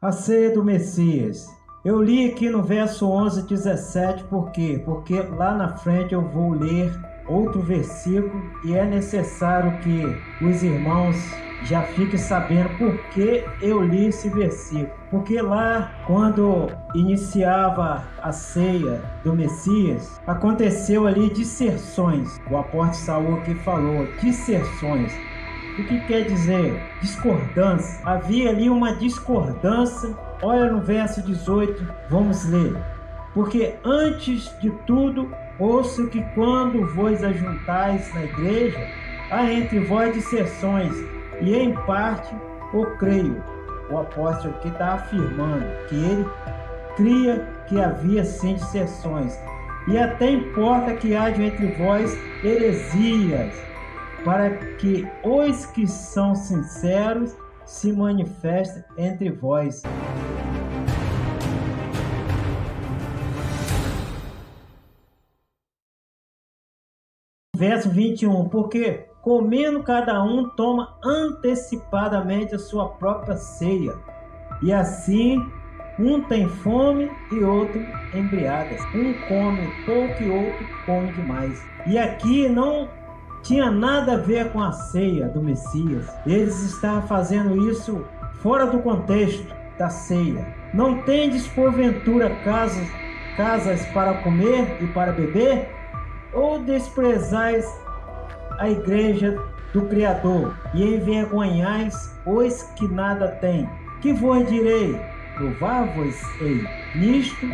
A ceia do Messias. Eu li aqui no verso 11 e 17, por quê? Porque lá na frente eu vou ler outro versículo e é necessário que os irmãos já fiquem sabendo por que eu li esse versículo. Porque lá, quando iniciava a ceia do Messias, aconteceu ali disserções. O apóstolo Saul aqui falou, disserções. O que quer dizer? Discordância. Havia ali uma discordância. Olha no verso 18, vamos ler. Porque antes de tudo, ouço que quando vos ajuntais na igreja, há entre vós dissensões, e em parte o creio. O apóstolo aqui está afirmando que ele cria que havia sim dissensões. E até importa que haja entre vós heresias, para que os que são sinceros se manifestem entre vós. Verso 21, porque comendo cada um toma antecipadamente a sua própria ceia, e assim um tem fome e outro embriaga. Um come pouco e outro come demais. E aqui não tinha nada a ver com a ceia do Messias. Eles estavam fazendo isso fora do contexto da ceia. Não tendes porventura casas para comer e para beber? Ou desprezais a igreja do Criador e envergonhais os que nada têm? Que vos direi? Louvar-vos-ei. Nisto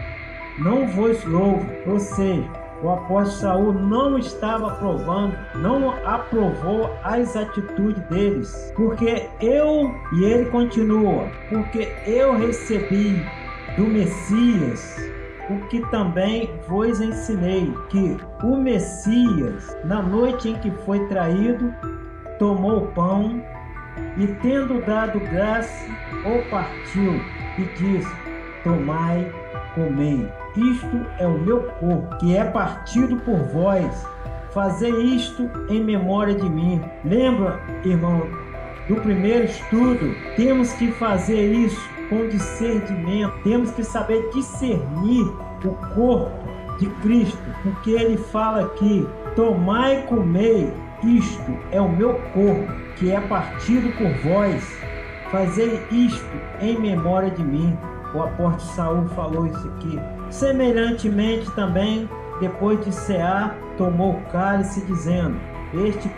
não vos louvo. Ou seja, o apóstolo Saul não estava aprovando, não aprovou as atitudes deles. Porque e ele continua, porque eu recebi do Messias o que também vos ensinei, que o Messias, na noite em que foi traído, tomou o pão e, tendo dado graça, o partiu e disse: tomai, comei. Isto é o meu corpo, que é partido por vós. Fazei isto em memória de mim. Lembra, irmão, do primeiro estudo? Temos que fazer isso com discernimento. Temos que saber discernir o corpo de Cristo, porque ele fala aqui: tomai e comei, isto é o meu corpo, que é partido por vós. Fazei isto em memória de mim. O apóstolo Saul falou isso aqui. Semelhantemente também, depois de cear, tomou o cálice, dizendo: esse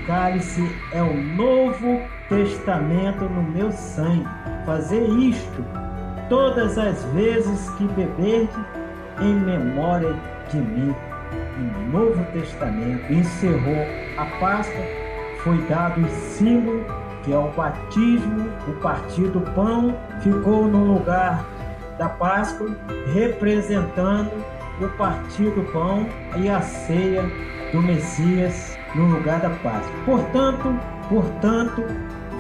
cálice é o novo testamento no meu sangue. Fazei isto todas as vezes que beberdes, em memória de mim. Um novo testamento. Encerrou a Páscoa, foi dado o símbolo, que é o batismo. O partir do pão ficou no lugar da Páscoa, representando o partir do pão, e a ceia do Messias no lugar da Páscoa. Portanto,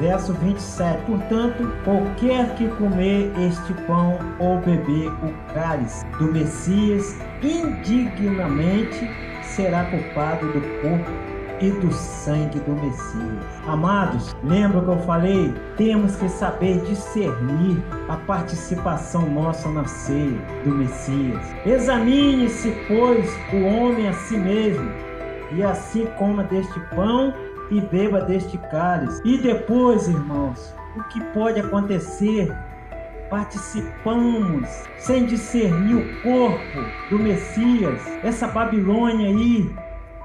verso 27, portanto, qualquer que comer este pão ou beber o cálice do Messias indignamente será culpado do corpo e do sangue do Messias. Amados, lembra que eu falei? Temos que saber discernir a participação nossa na ceia do Messias. Examine-se, pois, o homem a si mesmo, e assim coma deste pão e beba deste cálice. E depois, irmãos, o que pode acontecer? Participamos sem discernir o corpo do Messias. Essa Babilônia aí,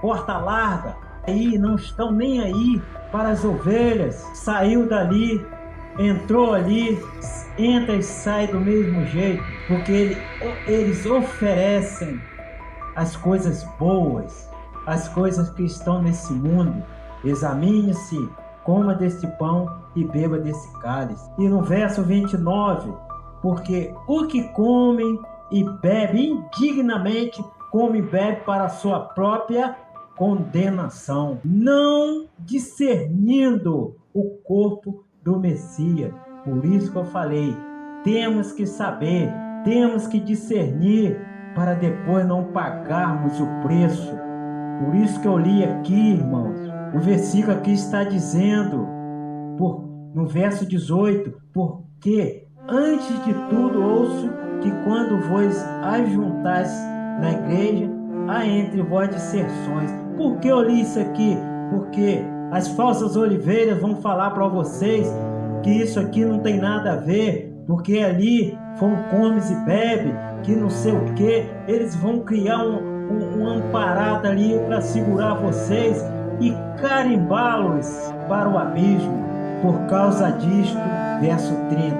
porta larga, aí não estão nem aí para as ovelhas. Saiu dali, entrou ali, entra e sai do mesmo jeito, porque eles oferecem as coisas boas, as coisas que estão nesse mundo. Examine-se, coma desse pão e beba desse cálice. E no verso 29, porque o que come e bebe indignamente, come e bebe para a sua própria condenação, não discernindo o corpo do Messias. Por isso que eu falei, temos que saber, temos que discernir, para depois não pagarmos o preço. Por isso que eu li aqui, irmãos, o versículo aqui está dizendo, no verso 18, que, antes de tudo, ouço que quando vos ajuntais na igreja, há entre vós disserções. Por que eu li isso aqui? Porque as falsas oliveiras vão falar para vocês que isso aqui não tem nada a ver, porque ali foi um comes e bebe, que não sei o que. Eles vão criar uma parada ali para segurar vocês e carimbá-los para o abismo. Por causa disto, verso 30,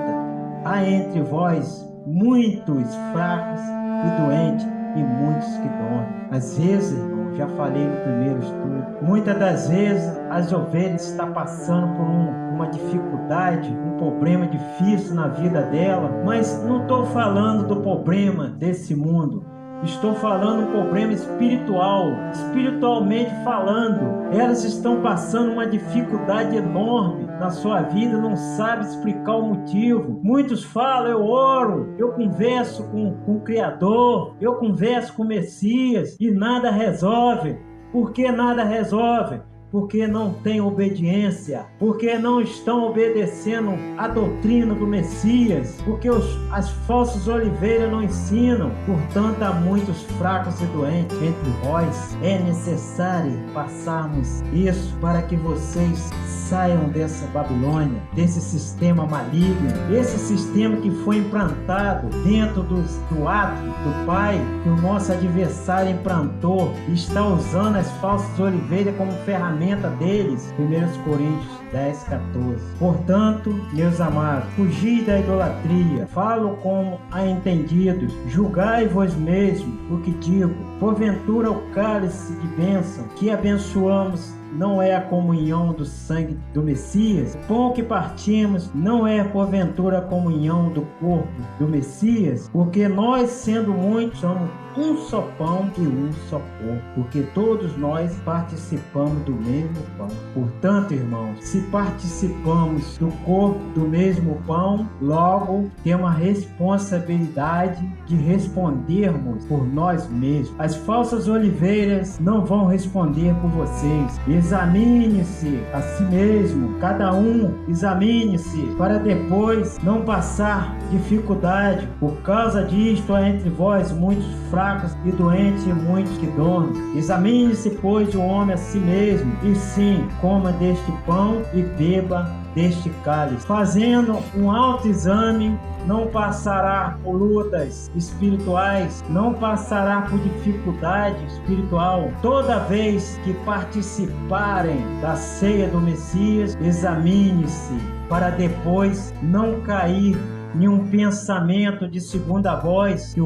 há entre vós muitos fracos e doentes e muitos que dormem. Às vezes, irmão, já falei no primeiro estudo, muitas das vezes as ovelhas estão passando por uma dificuldade, um problema difícil na vida dela, mas não estou falando do problema desse mundo. Estou falando um problema espiritual, espiritualmente falando. Elas estão passando uma dificuldade enorme na sua vida, não sabe explicar o motivo. Muitos falam, eu oro, eu converso com o Criador, eu converso com o Messias e nada resolve. Por que nada resolve? Porque não tem obediência, porque não estão obedecendo a doutrina do Messias, porque as falsas oliveiras não ensinam. Portanto, há muitos fracos e doentes entre vós. É necessário passarmos isso para que vocês saiam dessa Babilônia, desse sistema maligno, esse sistema que foi implantado dentro do ato do Pai, que o nosso adversário implantou e está usando as falsas oliveiras como ferramenta deles. 1 Coríntios 10, 14. Portanto, meus amados, fugi da idolatria, falo como a entendidos, julgai vós mesmos o que digo. Porventura o cálice de bênção que abençoamos não é a comunhão do sangue do Messias? O pão que partimos não é porventura a comunhão do corpo do Messias? Porque nós, sendo muitos, somos um só pão e um só corpo, porque todos nós participamos do mesmo pão. Portanto, irmãos, se participamos do corpo do mesmo pão, logo temos a responsabilidade de respondermos por nós mesmos. As falsas oliveiras não vão responder por vocês. Examine-se a si mesmo, cada um examine-se, para depois não passar dificuldade. Por causa disto há entre vós muitos fracos e doentes e muitos que dormem. Examine-se, pois, o homem a si mesmo, e sim, coma deste pão e beba deste cálice. Fazendo um autoexame, não passará por lutas espirituais, não passará por dificuldade espiritual. Toda vez que participarem da ceia do Messias, examine-se para depois não cair em um pensamento de segunda voz que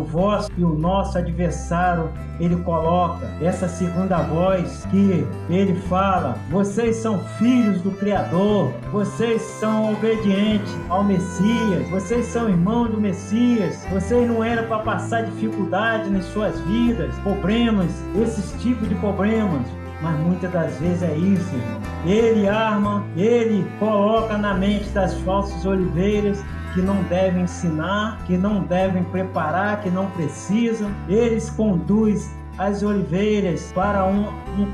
o nosso adversário ele coloca. Essa segunda voz que ele fala: vocês são filhos do Criador, vocês são obedientes ao Messias, vocês são irmãos do Messias, vocês não eram para passar dificuldade nas suas vidas, problemas, esses tipos de problemas. Mas muitas das vezes é isso, irmão. Ele arma, ele coloca na mente das falsas oliveiras que não devem ensinar, que não devem preparar, que não precisam. Eles conduzem as oliveiras para um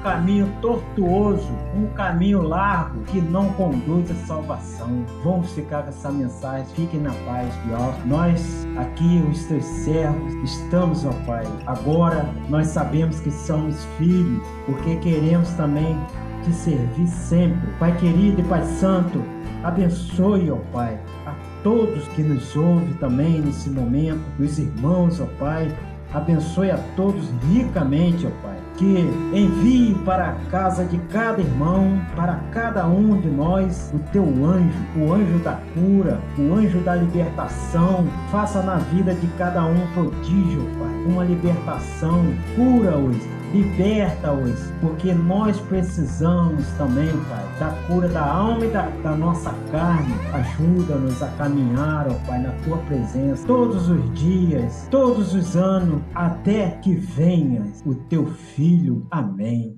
caminho tortuoso, um caminho largo que não conduz à salvação. Vamos ficar com essa mensagem. Fiquem na paz, Deus. Nós aqui, os teus servos, estamos, ó Pai. Agora nós sabemos que somos filhos, porque queremos também te servir sempre. Pai querido e Pai santo, abençoe, ó Pai, a todos que nos ouvem também nesse momento, os irmãos, ó Pai. Abençoe a todos ricamente, ó Pai. Que envie para a casa de cada irmão, para cada um de nós, o teu anjo, o anjo da cura, o anjo da libertação. Faça na vida de cada um prodígio, Pai, uma libertação. Cura-os, liberta-os, porque nós precisamos também, Pai, da cura da alma e da nossa carne. Ajuda-nos a caminhar, ó Pai, na Tua presença, todos os dias, todos os anos, até que venha o Teu Filho. Amém.